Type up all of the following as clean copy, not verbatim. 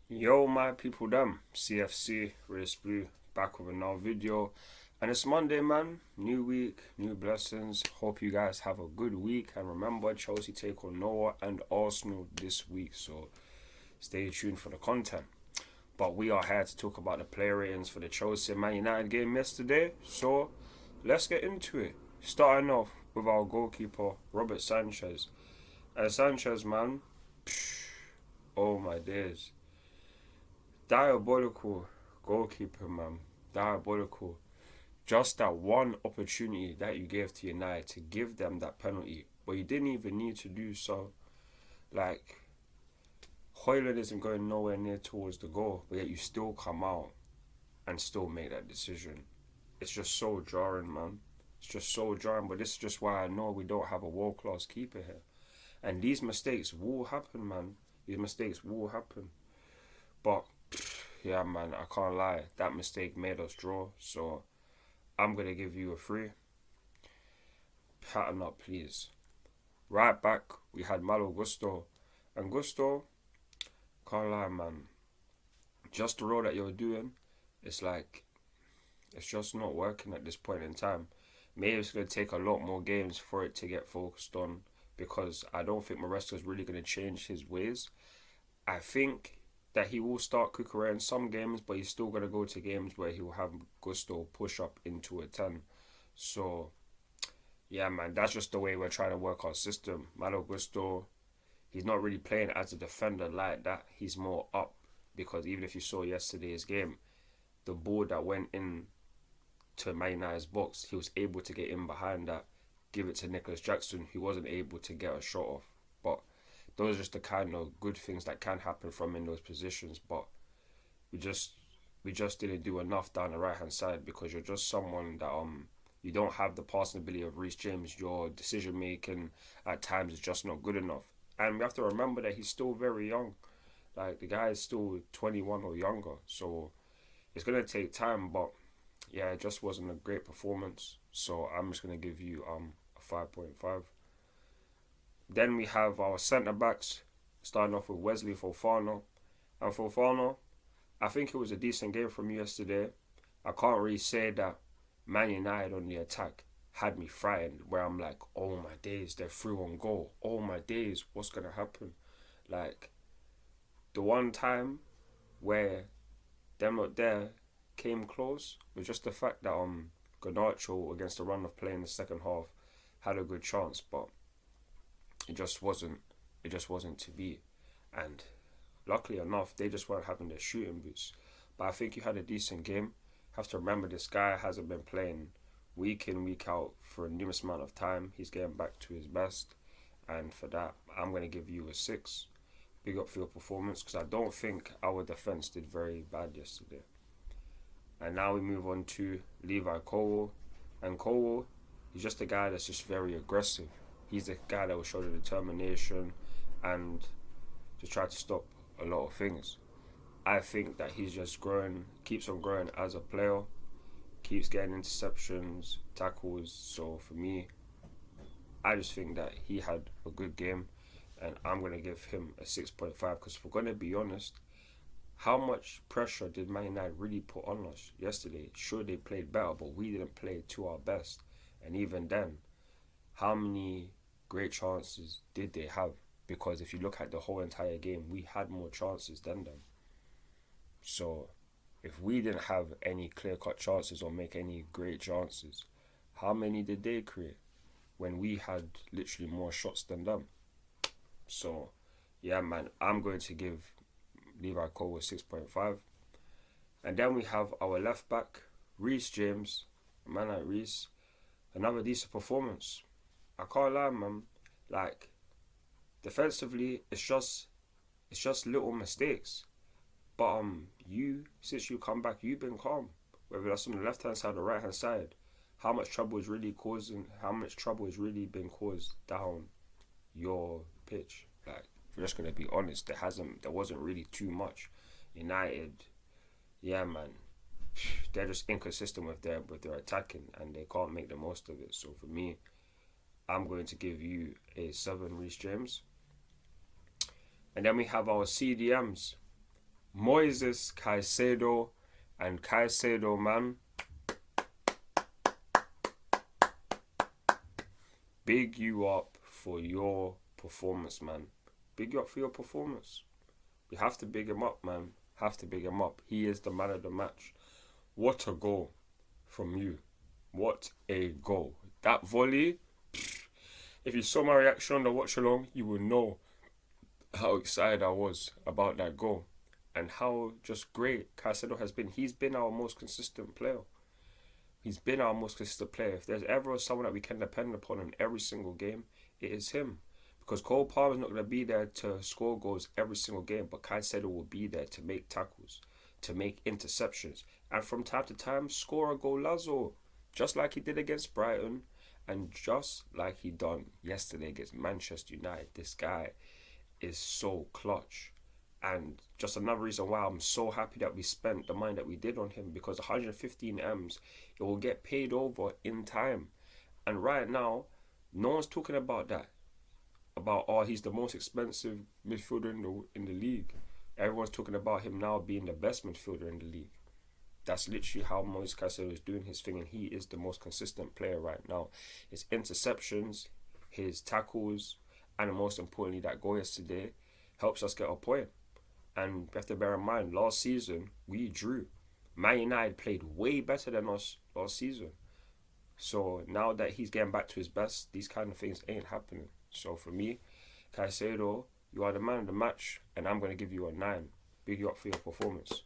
Yo, my people, them CFC Reece Blue back with another video, and it's Monday, man. New week, new blessings. Hope you guys have a good week, and remember Chelsea take on Noah and Arsenal this week, so stay tuned for the content. But we are here to talk about the player ratings for the Chelsea Man United game yesterday, so let's get into it. Starting off with our goalkeeper Robert Sanchez, and Sanchez, man, oh my days. Diabolical goalkeeper, man. Diabolical. Just that one opportunity that you gave to United to give them that penalty, but you didn't even need to do so. Like, Højlund isn't going nowhere near towards the goal, but yet you still come out and still make that decision. It's just so jarring, man. It's just so jarring, but this is just why I know we don't have a world-class keeper here. And these mistakes will happen, man. These mistakes will happen. But yeah, man, I can't lie. That mistake made us draw. So I'm going to give you a 3. Pattern up, please. Right back, we had Malo Gusto. And Gusto, can't lie, man. Just the role that you're doing, it's just not working at this point in time. Maybe it's going to take a lot more games for it to get focused on, because I don't think Maresca is really going to change his ways. I think that he will start Cucurella in some games, but he's still going to go to games where he will have Gusto push up into a 10. So, yeah, man, that's just the way we're trying to work our system. Malo Gusto, he's not really playing as a defender like that. He's more up, because even if you saw yesterday's game, the ball that went in to Man United's box, he was able to get in behind that, give it to Nicolas Jackson, who wasn't able to get a shot off. But those are just the kind of good things that can happen from in those positions. But we just didn't do enough down the right hand side, because you're just someone that you don't have the passing ability of Reece James. Your decision making at times is just not good enough. And we have to remember that he's still very young. Like, the guy is still 21 or younger, so it's gonna take time. But yeah, it just wasn't a great performance. So I'm just gonna give you a 5.5. Then we have our centre backs, starting off with Wesley, Fofana. And Fofana, I think it was a decent game from you yesterday. I can't really say that Man United on the attack had me frightened, where I'm like, oh my days, they're through on goal. Oh my days, what's going to happen? Like, the one time where them not there came close was just the fact that Garnacho, against the run of play in the second half, had a good chance, but it just wasn't to be. And luckily enough, they just weren't having their shooting boots. But I think you had a decent game. Have to remember, this guy hasn't been playing week in, week out for a numerous amount of time. He's getting back to his best, and for that, I'm going to give you a 6. Big up for your performance, because I don't think our defense did very bad yesterday. And now we move on to Levi Colwill. And Colwill, he's just a guy that's just very aggressive. He's the guy that will show the determination and just try to stop a lot of things. I think that he's just growing, keeps on growing as a player, keeps getting interceptions, tackles. So for me, I just think that he had a good game, and I'm going to give him a 6.5, because if we're going to be honest, how much pressure did Man United really put on us yesterday? Sure, they played better, but we didn't play to our best. And even then, how many great chances did they have? Because if you look at the whole entire game, we had more chances than them. So if we didn't have any clear-cut chances or make any great chances, how many did they create when we had literally more shots than them? So yeah, man, I'm going to give Levi Colwill 6.5. And then we have our left back, Reece James. A man like Reece, another decent performance. I can't lie, man. Like, defensively, it's just little mistakes. But since you come back, you've been calm. Whether that's on the left hand side or right hand side, how much trouble is really being caused down your pitch? Like, if we're just gonna be honest, there wasn't really too much. United, yeah, man, they're just inconsistent with their attacking, and they can't make the most of it. So for me, I'm going to give you a 7, Reece James. And then we have our CDMs. Moises Caicedo. And Caicedo, man, big you up for your performance, man. Big you up for your performance. We have to big him up, man. Have to big him up. He is the man of the match. What a goal from you. What a goal. That volley, if you saw my reaction on the watch along, you will know how excited I was about that goal. And how just great Caicedo has been. He's been our most consistent player. He's been our most consistent player. If there's ever someone that we can depend upon in every single game, it is him. Because Cole Palmer's not going to be there to score goals every single game, but Caicedo will be there to make tackles, to make interceptions, and from time to time score a golazo, just like he did against Brighton, and just like he done yesterday against Manchester United. This guy is so clutch. And just another reason why I'm so happy that we spent the money that we did on him, because 115 M's, it will get paid over in time. And right now, no one's talking about that. About, oh, he's the most expensive midfielder in the league. Everyone's talking about him now being the best midfielder in the league. That's literally how Moises Caicedo is doing his thing, and he is the most consistent player right now. His interceptions, his tackles, and most importantly, that goal yesterday helps us get a point. And we have to bear in mind, last season, we drew. Man United played way better than us last season. So now that he's getting back to his best, these kind of things ain't happening. So for me, Caicedo, you are the man of the match, and I'm going to give you a 9. Big you up for your performance.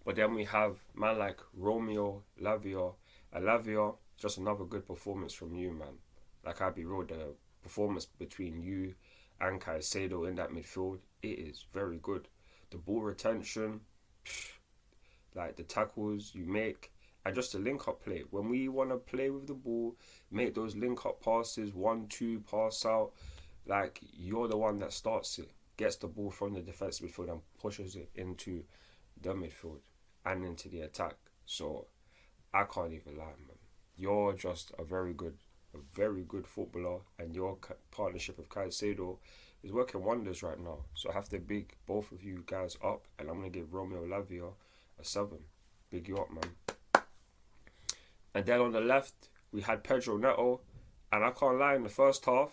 But then we have man like Romeo, Lavia. And Lavia, just another good performance from you, man. Like, I'll be real, the performance between you and Caicedo in that midfield, it is very good. The ball retention, like the tackles you make, and just the link-up play. When we want to play with the ball, make those link-up passes, 1-2, pass out, like, you're the one that starts it, gets the ball from the defensive midfield and pushes it into the midfield and into the attack. So, I can't even lie, man. You're just a very good footballer, and your partnership with Caicedo is working wonders right now. So I have to big both of you guys up, and I'm going to give Romeo Lavia a 7. Big you up, man. And then on the left, we had Pedro Neto, and I can't lie, in the first half,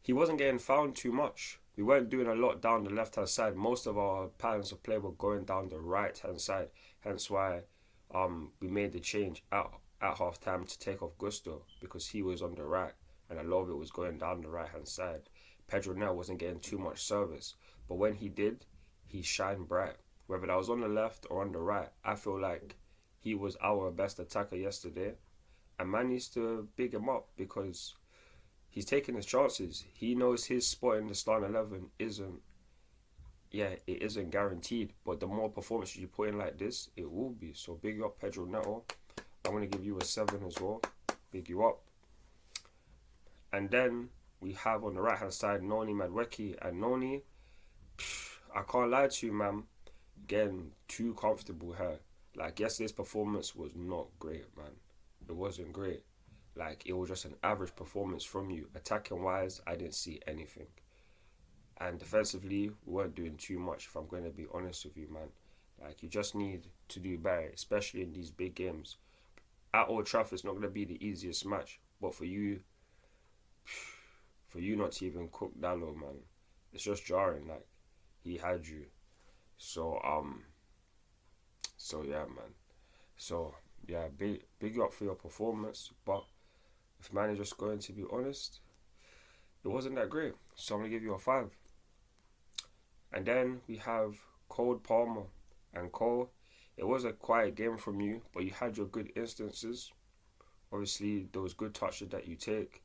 he wasn't getting fouled too much. We weren't doing a lot down the left-hand side. Most of our patterns of play were going down the right-hand side, hence why we made the change out at half time to take off Gusto, because he was on the right and a lot of it was going down the right hand side. Pedro now wasn't getting too much service, but when he did, he shined bright. Whether that was on the left or on the right, I feel like he was our best attacker yesterday, and man needs to big him up because he's taking his chances. He knows his spot in the starting 11 isn't guaranteed, but the more performances you put in like this, it will be. So big up Pedro Neto. I'm going to give you a 7 as well. Big you up. And then we have on the right hand side Noni, Madueke, and Noni. I can't lie to you, man. Getting too comfortable here. Like, yesterday's performance was not great, man. It wasn't great. Like, it was just an average performance from you. Attacking wise, I didn't see anything. And defensively, we weren't doing too much, if I'm going to be honest with you, man. Like, you just need to do better, especially in these big games. At Old Trafford, it's not going to be the easiest match. But for you not to even cook Dallo, man, it's just jarring. Like, he had you. So yeah, man. So, yeah, big up for your performance. But if man is just going to be honest, it wasn't that great. So I'm going to give you a 5. And then we have Cole Palmer. And Cole, it was a quiet game from you, but you had your good instances. Obviously, those good touches that you take.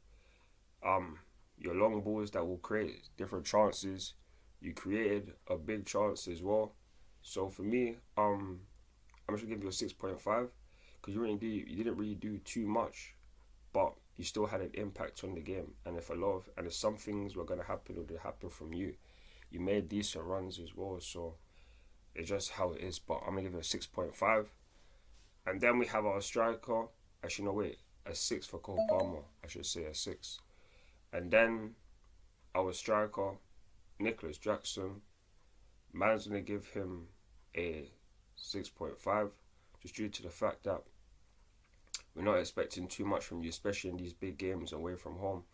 Your long balls that will create different chances. You created a big chance as well. So for me, I'm just going to give you a 6.5. Because you didn't really do too much. But you still had an impact on the game. And if some things were going to happen, or they happen from you. You made decent runs as well. So it's just how it is. But I'm going to give it a 6.5. And then we have our striker. Actually, no, wait. A 6 for Cole Palmer. I should say a 6. And then our striker, Nicolas Jackson. Man's going to give him a 6.5, just due to the fact that we're not expecting too much from you, especially in these big games away from home.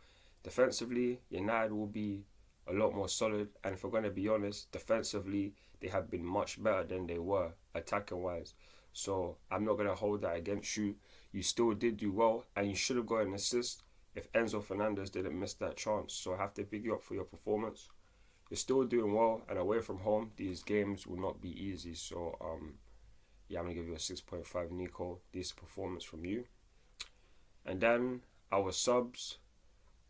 Defensively, United will be a lot more solid, and if we're going to be honest, defensively, they have been much better than they were attacking-wise. So I'm not going to hold that against you. You still did do well, and you should have got an assist if Enzo Fernandez didn't miss that chance. So I have to pick you up for your performance. You're still doing well, and away from home, these games will not be easy. So, yeah, I'm going to give you a 6.5, Nico. Decent performance from you. And then our subs.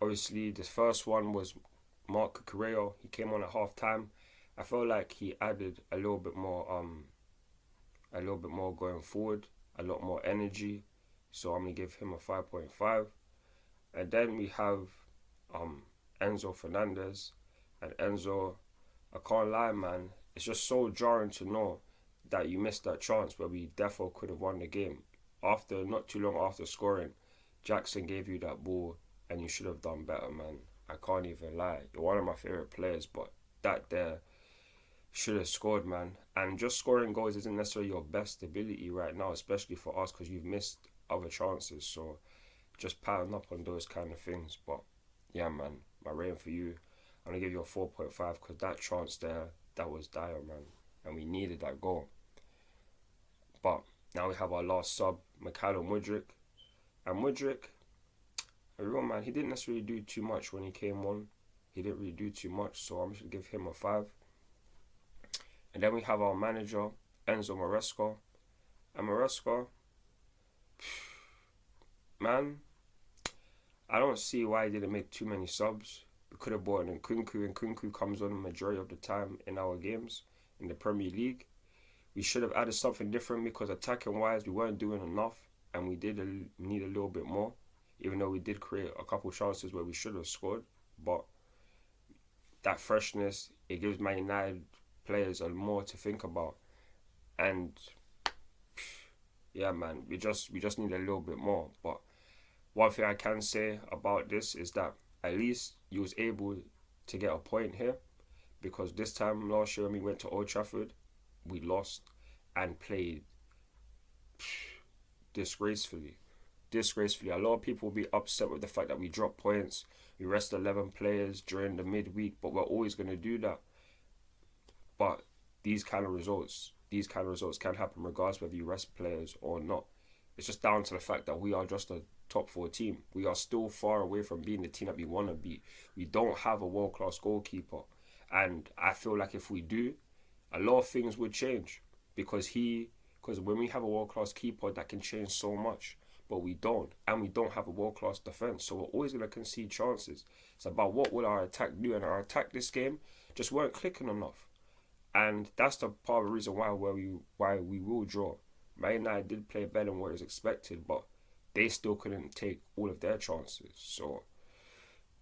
Obviously, the first one was Marc Cucurella. He came on at half time. I felt like he added a little bit more going forward, a lot more energy. So I'm gonna give him a 5.5. And then we have Enzo Fernandez. And Enzo, I can't lie, man, it's just so jarring to know that you missed that chance where we definitely could have won the game. After, not too long after scoring, Jackson gave you that ball and you should have done better, man. I can't even lie. You're one of my favourite players, but that there should have scored, man. And just scoring goals isn't necessarily your best ability right now, especially for us, because you've missed other chances. So just pattern up on those kind of things. But yeah, man, my rating for you, I'm going to give you a 4.5, because that chance there, that was dire, man. And we needed that goal. But now we have our last sub, Mykhailo Mudryk. And Mudryk, everyone, man, he didn't necessarily do too much when he came on. He didn't really do too much, so I'm just going to give him a 5. And then we have our manager, Enzo Maresca. And Maresca, man, I don't see why he didn't make too many subs. We could have brought in Nkunku, and Nkunku comes on the majority of the time in our games in the Premier League. We should have added something different, because attacking-wise, we weren't doing enough, and we did need a little bit more, even though we did create a couple chances where we should have scored. But that freshness, it gives Man United players a more to think about. And yeah, man, we just need a little bit more. But one thing I can say about this is that at least you was able to get a point here, because this time last year when we went to Old Trafford, we lost and played disgracefully. A lot of people will be upset with the fact that we dropped points. We rest 11 players during the midweek, but we're always going to do that. But these kind of results can happen regardless whether you rest players or not. It's just down to the fact that we are just a top 4 team. We are still far away from being the team that we want to be. We don't have a world-class goalkeeper. And I feel like if we do, a lot of things would change. Because when we have a world-class keeper, that can change so much. But we don't. And we don't have a world-class defence. So we're always going to concede chances. It's about what will our attack do. And our attack this game just weren't clicking enough. And that's the part of the reason why we will draw. Man United did play better than what was expected, but they still couldn't take all of their chances. So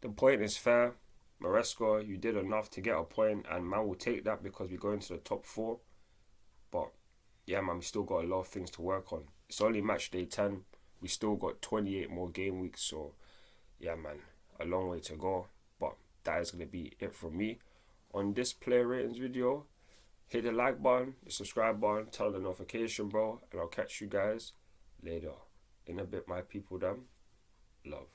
the point is fair. Maresca, you did enough to get a point, and man will take that because we go into the top 4. But yeah, man, we still got a lot of things to work on. It's only match day 10. We still got 28 more game weeks. So yeah, man, a long way to go. But that is going to be it from me on this player ratings video. Hit the like button, the subscribe button, turn the notification, bro, and I'll catch you guys later. In a bit, my people, them. Love.